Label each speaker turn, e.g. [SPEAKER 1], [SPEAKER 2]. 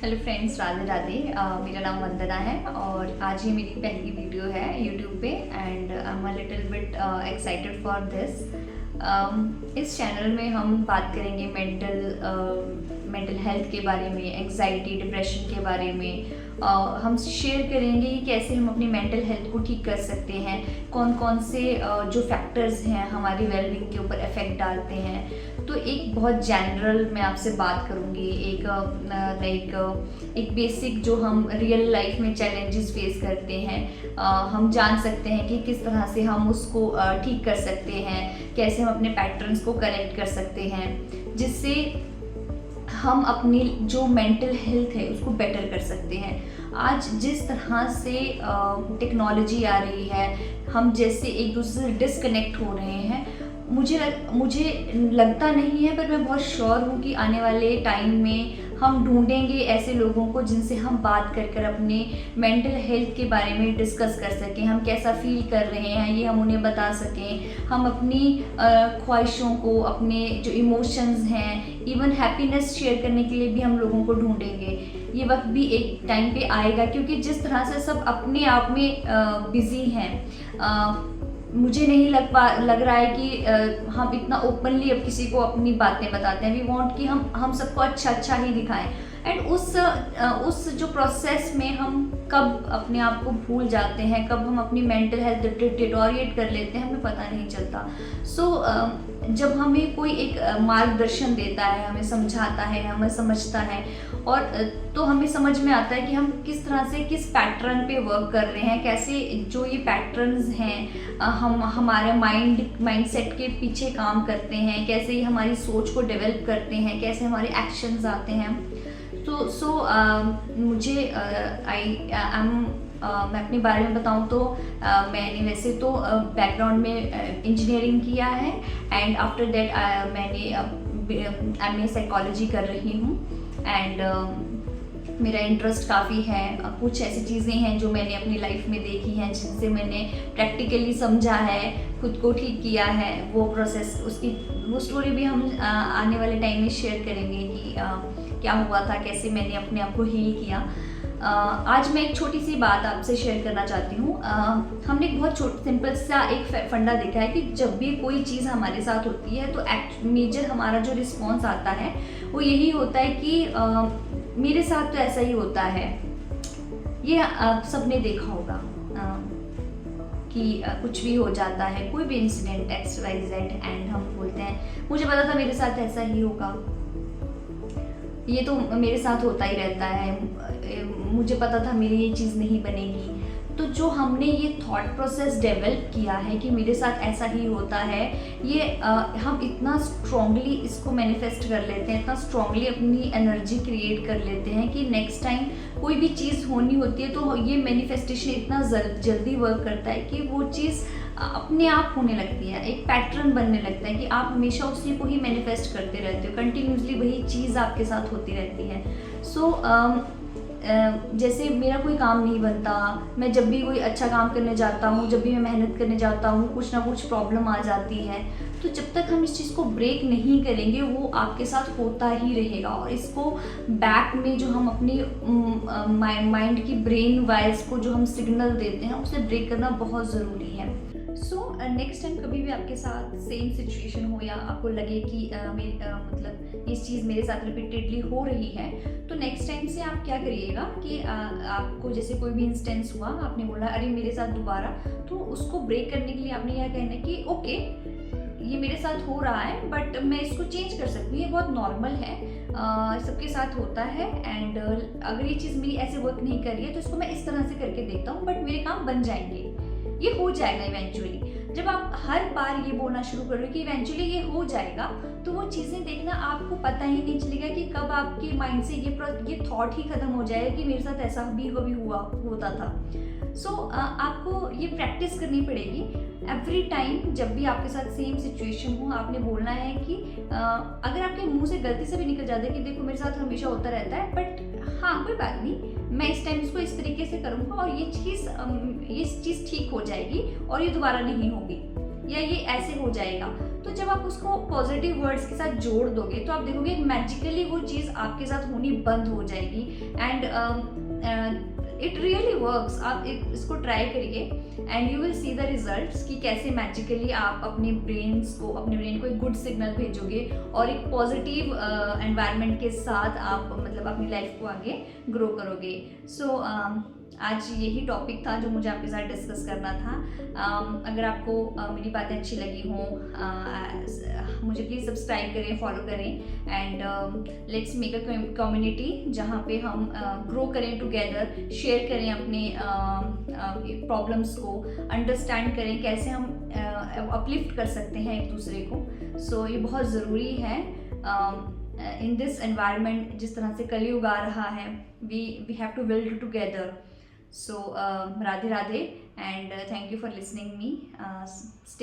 [SPEAKER 1] Hello friends, Radhe Radhe. मेरा नाम वंदना है और आज ये मेरी पहली वीडियो है यूट्यूब पे and I am a little bit excited for this. इस चैनल में हम बात करेंगे मेंटल हेल्थ के बारे में, एंग्जाइटी डिप्रेशन के बारे में। हम शेयर करेंगे कि कैसे हम अपनी मेंटल हेल्थ को ठीक कर सकते हैं, कौन कौन से जो फैक्टर्स हैं हमारी वेलबींग के ऊपर इफ़ेक्ट डालते हैं। तो एक बहुत जनरल मैं आपसे बात करूँगी, एक बेसिक जो हम रियल लाइफ में चैलेंजेस फेस करते हैं, हम जान सकते हैं कि किस तरह से हम उसको ठीक कर सकते हैं, कैसे हम अपने पैटर्न्स को करेक्ट कर सकते हैं, जिससे हम अपनी जो मेंटल हेल्थ है उसको बेटर कर सकते हैं। आज जिस तरह से टेक्नोलॉजी आ रही है, हम जैसे एक दूसरे से डिस्कनेक्ट हो रहे हैं, मुझे लगता नहीं है, पर मैं बहुत श्योर हूँ कि आने वाले टाइम में हम ढूंढेंगे ऐसे लोगों को जिनसे हम बात कर कर अपने मेंटल हेल्थ के बारे में डिस्कस कर सकें, हम कैसा फील कर रहे हैं ये हम उन्हें बता सकें, हम अपनी ख्वाहिशों को, अपने जो इमोशंस हैं, इवन हैप्पीनेस शेयर करने के लिए भी हम लोगों को ढूंढेंगे। ये वक्त भी एक टाइम पे आएगा, क्योंकि जिस तरह से सब अपने आप में बिजी हैं, मुझे नहीं लग रहा है कि हम इतना ओपनली अब किसी को अपनी बातें बताते हैं। वी वांट कि हम सबको अच्छा ही दिखाएं, एंड उस जो प्रोसेस में हम कब अपने आप को भूल जाते हैं, कब हम अपनी मेंटल हेल्थ डिटोरिएट कर लेते हैं, हमें पता नहीं चलता। जब हमें कोई एक मार्गदर्शन देता है, हमें समझाता है, हमें समझता है, और तो हमें समझ में आता है कि हम किस तरह से किस पैटर्न पे वर्क कर रहे हैं, कैसे जो ये पैटर्न्स हैं हम हमारे माइंडसेट के पीछे काम करते हैं, कैसे ये हमारी सोच को डेवलप करते हैं, कैसे हमारे एक्शंस आते हैं। मुझे मैं अपने बारे में बताऊं तो मैंने वैसे तो बैकग्राउंड में इंजीनियरिंग किया है, एंड आफ्टर दैट मैंने MA साइकोलॉजी कर रही हूँ, एंड मेरा इंटरेस्ट काफ़ी है। कुछ ऐसी चीज़ें हैं जो मैंने अपनी लाइफ में देखी हैं, जिनसे मैंने प्रैक्टिकली समझा है, खुद को ठीक किया है। वो प्रोसेस, वो स्टोरी भी हम आने वाले टाइम में शेयर करेंगे कि क्या हुआ था, कैसे मैंने अपने आप को हील किया। आज मैं एक छोटी सी बात आपसे शेयर करना चाहती हूँ। हमने एक बहुत सिंपल सा एक फंडा देखा है कि जब भी कोई चीज़ हमारे साथ होती है तो मेजर हमारा जो रिस्पॉन्स आता है वो यही होता है कि मेरे साथ तो ऐसा ही होता है। ये आप सबने देखा होगा कि कुछ भी हो जाता है, कोई भी इंसिडेंट XYZ, एंड हम बोलते हैं मुझे पता था मेरे साथ ऐसा ही होगा, ये तो मेरे साथ होता ही रहता है, मुझे पता था मेरी ये चीज़ नहीं बनेगी। तो जो हमने ये थॉट प्रोसेस डेवलप किया है कि मेरे साथ ऐसा ही होता है, ये हम इतना स्ट्रांगली इसको मैनिफेस्ट कर लेते हैं, इतना स्ट्रांगली अपनी एनर्जी क्रिएट कर लेते हैं कि नेक्स्ट टाइम कोई भी चीज़ होनी होती है तो ये मैनिफेस्टेशन इतना जल्दी वर्क करता है कि वो चीज़ अपने आप होने लगती है, एक पैटर्न बनने लगता है कि आप हमेशा उसी को ही मैनिफेस्ट करते रहते हो, कंटिन्यूसली वही चीज़ आपके साथ होती रहती है। जैसे मेरा कोई काम नहीं बनता, मैं जब भी कोई अच्छा काम करने जाता हूँ, जब भी मैं मेहनत करने जाता हूँ, कुछ ना कुछ प्रॉब्लम आ जाती है। तो जब तक हम इस चीज़ को ब्रेक नहीं करेंगे वो आपके साथ होता ही रहेगा, और इसको बैक में जो हम अपनी माइंड की ब्रेन वायर्स को जो हम सिग्नल देते हैं उसे ब्रेक करना बहुत ज़रूरी है। नेक्स्ट टाइम कभी भी आपके साथ सेम सिचुएशन हो या आपको लगे कि मतलब इस चीज़ मेरे साथ रिपीटेडली हो रही है, तो नेक्स्ट टाइम से आप क्या करिएगा कि आपको जैसे कोई भी इंस्टेंस हुआ, आपने बोला अरे मेरे साथ दोबारा, तो उसको ब्रेक करने के लिए आपने यह कहना है कि ओके ये मेरे साथ हो रहा है, बट मैं इसको चेंज कर सकती हूँ, ये बहुत नॉर्मल है, सबके साथ होता है, एंड अगर ये चीज़ मेरी ऐसे वर्क नहीं कर रही है तो इसको मैं इस तरह से करके देखता हूँ, बट मेरे काम बन जाएंगे, ये हो जाएगा इवेंचुअली। जब आप हर बार ये बोलना शुरू करोगे कि इवेंचुअली ये हो जाएगा, तो वो चीज़ें देखना आपको पता ही नहीं चलेगा कि कब आपके माइंड से ये थॉट ही खत्म हो जाएगा कि मेरे साथ ऐसा भी कभी होता था। आपको ये प्रैक्टिस करनी पड़ेगी। एवरी टाइम जब भी आपके साथ सेम सिचुएशन हो, आपने बोलना है कि अगर आपके मुंह से गलती से भी निकल जाता है कि देखो मेरे साथ हमेशा होता रहता है, बट हाँ कोई बात नहीं, मैं इस टाइम इसको इस तरीके से करूँगा और ये चीज़ ठीक हो जाएगी और ये दोबारा नहीं होगी, या ये ऐसे हो जाएगा। तो जब आप उसको पॉजिटिव वर्ड्स के साथ जोड़ दोगे तो आप देखोगे मैजिकली वो चीज़ आपके साथ होनी बंद हो जाएगी। And it really works. आप इसको ट्राई करिए and you will see the results कि कैसे मैजिकली आप अपने ब्रेन को एक गुड सिग्नल भेजोगे और एक पॉजिटिव एनवायरनमेंट के साथ आप मतलब अपनी लाइफ को आगे ग्रो करोगे। सो आज यही टॉपिक था जो मुझे आपके साथ डिस्कस करना था। अगर आपको मेरी बातें अच्छी लगी हों, मुझे प्लीज़ सब्सक्राइब करें, फॉलो करें and let's make a community जहाँ पे हम ग्रो करें टुगेदर, शेयर करें अपने प्रॉब्लम्स को, अंडरस्टैंड करें कैसे हम अपलिफ्ट कर सकते हैं एक दूसरे को। सो ये बहुत ज़रूरी है इन दिस एनवायरनमेंट। जिस तरह से कलयुग आ रहा है, we have to build together. So, Radhe Radhe, and thank you for listening me.